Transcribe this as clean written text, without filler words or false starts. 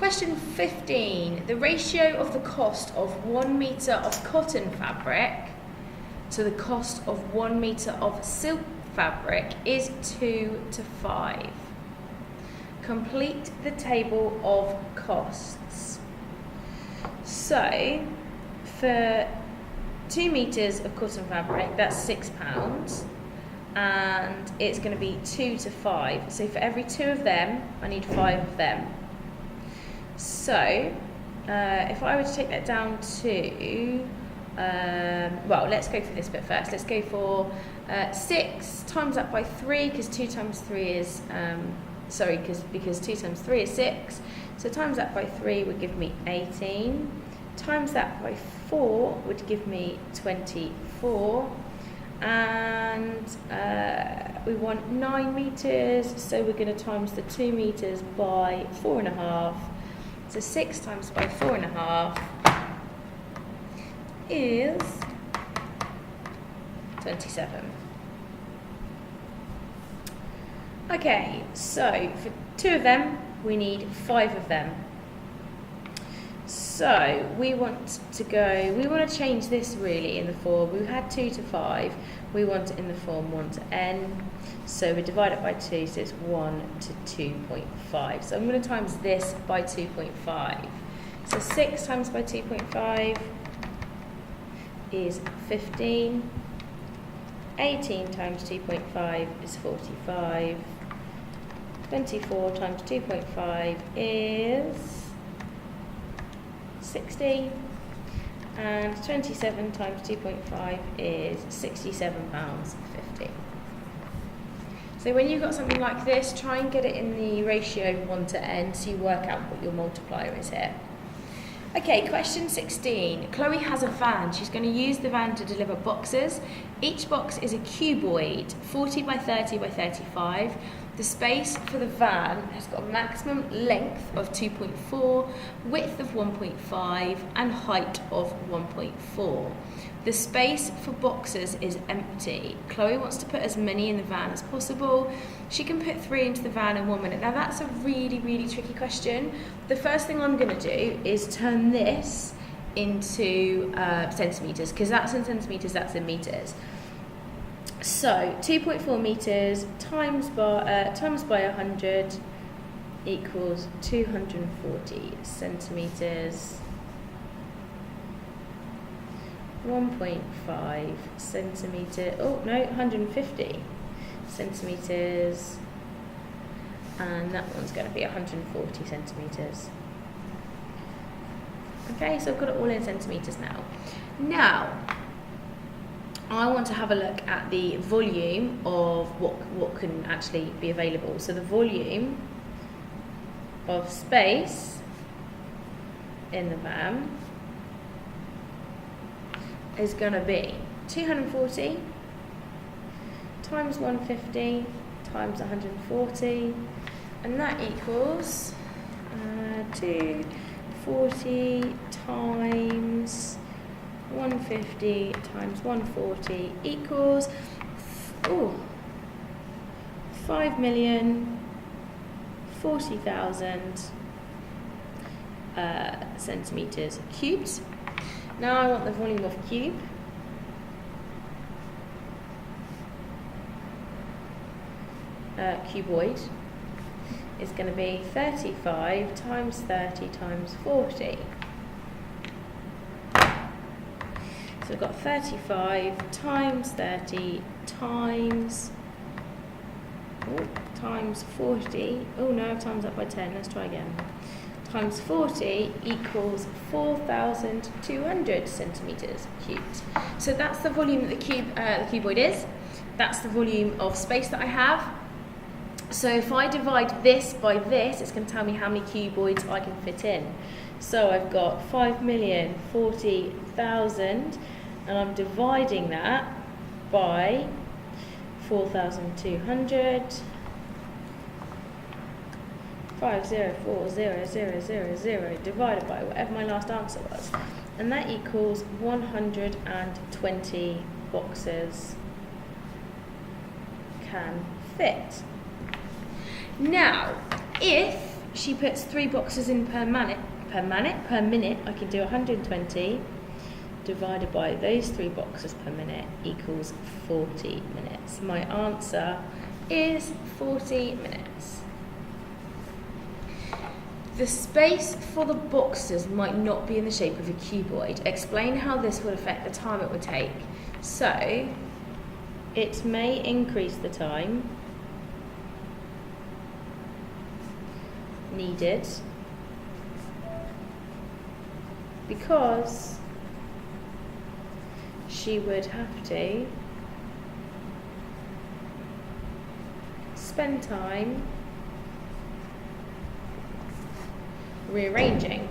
Question 15. The ratio of the cost of 1 metre of cotton fabric to the cost of 1 metre of silk fabric is 2 to 5. Complete the table of costs. So, for 2 metres of cotton fabric, that's £6, and it's going to be 2 to 5. So for every 2 of them, I need 5 of them. So, if I were to take that down to, well, let's go for this bit first. Let's go for 6 times that by 3, because 2 times 3 is, because 2 times 3 is 6. So times that by 3 would give me 18. Times that by 4 would give me 24. And we want 9 metres, so we're going to times the 2 metres by 4.5. So 6 times by 4.5 is 27. Okay, so for 2 of them, we need 5 of them. So we want to change this really in the form. We had 2 to 5, we want it in the form 1 to n. So we divide it by 2, so it's 1 to 2.5. So I'm going to times this by 2.5. So 6 times by 2.5 is 15. 18 times 2.5 is 45. 24 times 2.5 is 60, and 27 times 2.5 is £67.50. So when you've got something like this, try and get it in the ratio 1 to n, so you work out what your multiplier is here. Okay, question 16. Chloe has a van. She's going to use the van to deliver boxes. Each box is a cuboid, 40 by 30 by 35. The space for the van has got a maximum length of 2.4, width of 1.5, and height of 1.4. The space for boxes is empty. Chloe wants to put as many in the van as possible. She can put 3 into the van in 1 minute. Now that's a really, really tricky question. The first thing I'm going to do is turn this into centimetres, because that's in centimetres, that's in metres. So 2.4 metres times by 100 equals 240 centimetres. 1.5 centimetre, 150 centimetres, and that one's going to be 140 centimetres. Okay, so I've got it all in centimetres now. Now, I want to have a look at the volume of what can actually be available. So the volume of space in the van is going to be 240 times 150 times 140, and that equals 240 times 150 times 140 equals 5,040,000 centimetres cubed. Now I want the volume of cube. Cuboid is going to be 35 times 30 times 40. So we've got 35 times 30 times 40. Oh no, I've times that by 10. Let's try again. Times 40 equals 4,200 centimetres cubed. So that's the volume that the cuboid is. That's the volume of space that I have. So if I divide this by this, it's going to tell me how many cuboids I can fit in. So I've got 5,040,000, and I'm dividing that by 4,200. 504,000 divided by whatever my last answer was, and that equals 120 boxes can fit. Now, if she puts 3 boxes in per minute, I can do 120 divided by those 3 boxes per minute equals 40 minutes. My answer is 40 minutes. The space for the boxes might not be in the shape of a cuboid. Explain how this would affect the time it would take. So, it may increase the time needed because she would have to spend time rearranging.